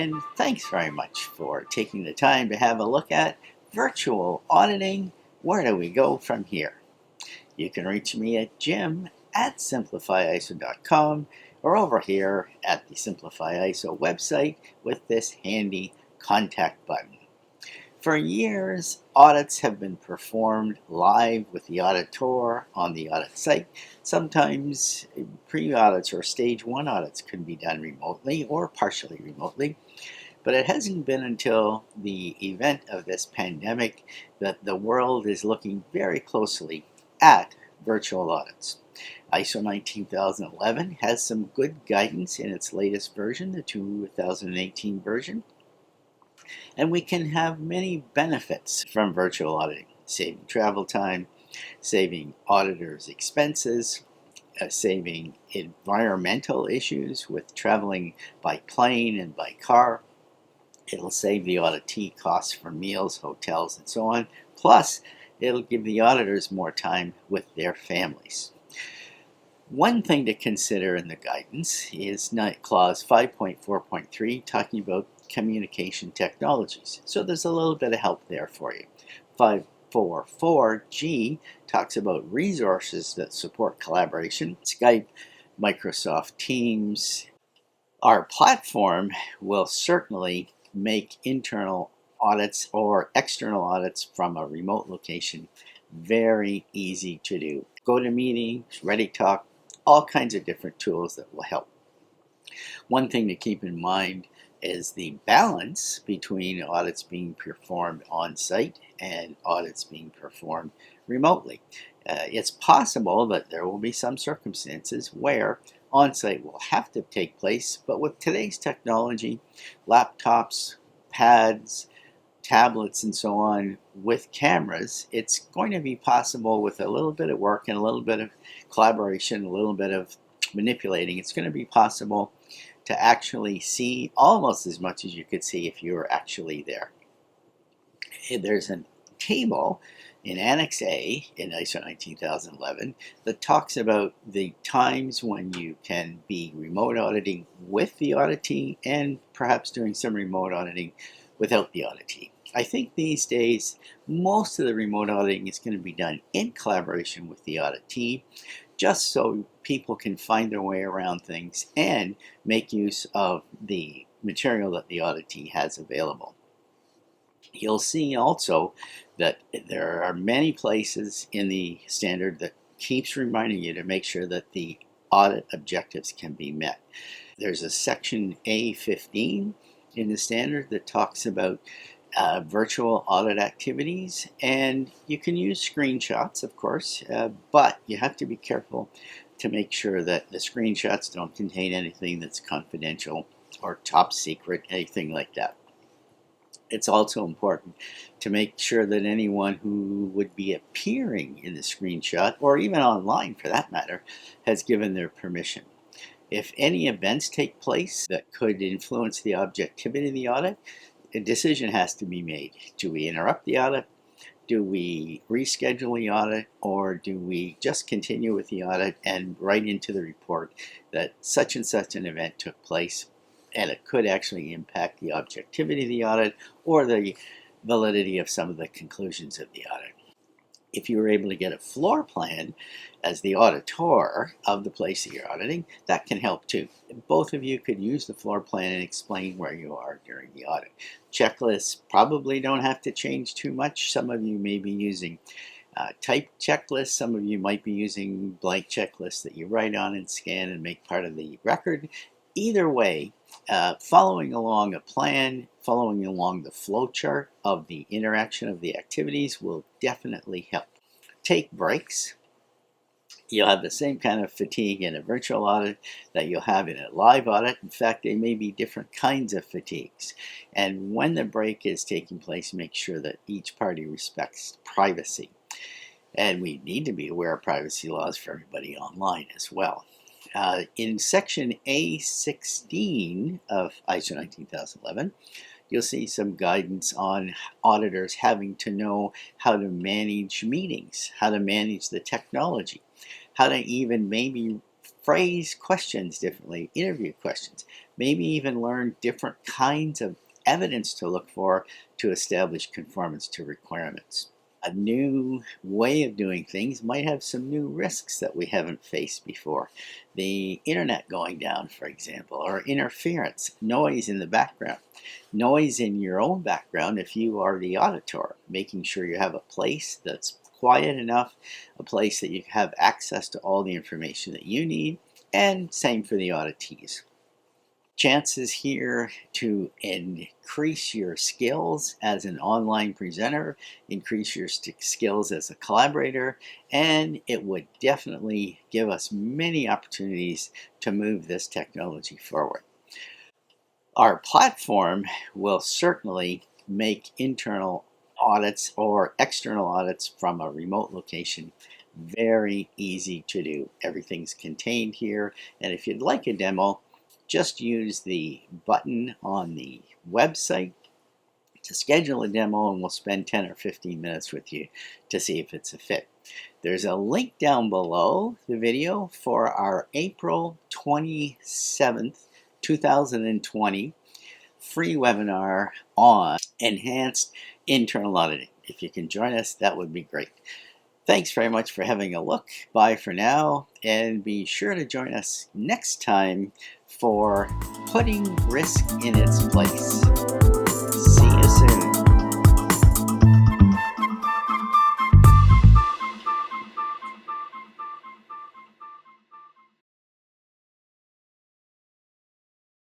and thanks very much for taking the time to have a look at virtual auditing. Where do we go from here? You can reach me at jim@simplifyiso.com or over here at the SimplifyISO website with this handy contact button. For years, audits have been performed live with the auditor on the audit site. Sometimes pre-audits or stage 1 audits can be done remotely or partially remotely. But it hasn't been until the event of this pandemic that the world is looking very closely at virtual audits. ISO 19011 has some good guidance in its latest version, the 2018 version. And we can have many benefits from virtual auditing: saving travel time, saving auditors' expenses, saving environmental issues with traveling by plane and by car. It'll save the auditee costs for meals, hotels, and so on. Plus, it'll give the auditors more time with their families. One thing to consider in the guidance is clause 5.4.3, talking about communication technologies. So there's a little bit of help there for you. 5.4.4G talks about resources that support collaboration: Skype, Microsoft Teams. Our platform will certainly make internal audits or external audits from a remote location very easy to do. GoToMeeting, ReadyTalk, all kinds of different tools that will help. One thing to keep in mind is the balance between audits being performed on site and audits being performed remotely. It's possible that there will be some circumstances where on-site will have to take place, but with today's technology, laptops, pads, tablets, and so on, with cameras, it's going to be possible, with a little bit of work and a little bit of collaboration, a little bit of manipulating, it's going to be possible to actually see almost as much as you could see if you were actually there. There's a table in Annex A in ISO 19011 that talks about the times when you can be remote auditing with the auditee and perhaps doing some remote auditing without the auditee. I think these days most of the remote auditing is going to be done in collaboration with the auditee, just so people can find their way around things and make use of the material that the auditee has available. You'll see also that there are many places in the standard that keeps reminding you to make sure that the audit objectives can be met. There's a section A15 in the standard that talks about virtual audit activities, and you can use screenshots, of course, but you have to be careful to make sure that the screenshots don't contain anything that's confidential or top secret, anything like that. It's also important to make sure that anyone who would be appearing in the screenshot, or even online for that matter, has given their permission. If any events take place that could influence the objectivity of the audit, a decision has to be made. Do we interrupt the audit? Do we reschedule the audit? Or do we just continue with the audit and write into the report that such and such an event took place and it could actually impact the objectivity of the audit or the validity of some of the conclusions of the audit? If you were able to get a floor plan as the auditor of the place that you're auditing, that can help too. Both of you could use the floor plan and explain where you are during the audit. Checklists probably don't have to change too much. Some of you may be using typed checklists. Some of you might be using blank checklists that you write on and scan and make part of the record. Either way, following along a plan, following along the flow chart of the interaction of the activities will definitely help. Take breaks. You'll have the same kind of fatigue in a virtual audit that you'll have in a live audit. In fact, they may be different kinds of fatigues. And when the break is taking place, make sure that each party respects privacy. And we need to be aware of privacy laws for everybody online as well. In section A16 of ISO 19011, you'll see some guidance on auditors having to know how to manage meetings, how to manage the technology, how to even maybe phrase questions differently, interview questions. maybe even learn different kinds of evidence to look for to establish conformance to requirements. A new way of doing things might have some new risks that we haven't faced before. The internet going down, for example, or interference, noise in the background. Noise in your own background if you are the auditor, making sure you have a place that's quiet enough, a place that you have access to all the information that you need, and same for the auditees. Chances here to increase your skills as an online presenter, increase your skills as a collaborator, and it would definitely give us many opportunities to move this technology forward. Our platform will certainly make internal audits or external audits from a remote location very easy to do. Everything's contained here, and if you'd like a demo, just use the button on the website to schedule a demo, and we'll spend 10 or 15 minutes with you to see if it's a fit. There's a link down below the video for our April 27th, 2020 free webinar on enhanced internal auditing. If you can join us, that would be great. Thanks very much for having a look. Bye for now, and be sure to join us next time for putting risk in its place. See you soon.